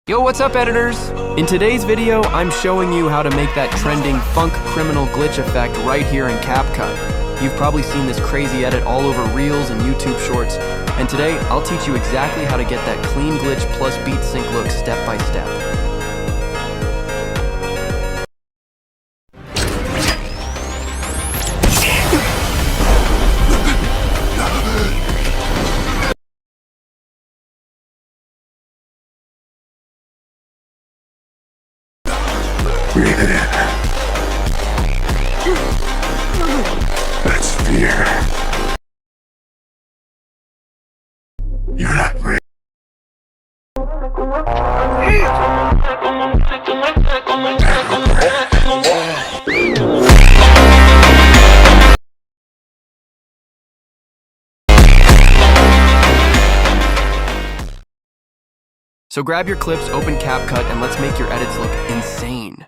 Yo, what's up, editors? In today's video, I'm showing you how to make that trending funk criminal glitch effect right here in Capcut. You've probably seen this crazy edit all over Reels and YouTube Shorts, and today I'll teach you exactly how to get that clean glitch plus beat sync look step by step. Breathe it in. That's fear. You're not brave. So grab your clips, open Capcut, and let's make your edits look insane.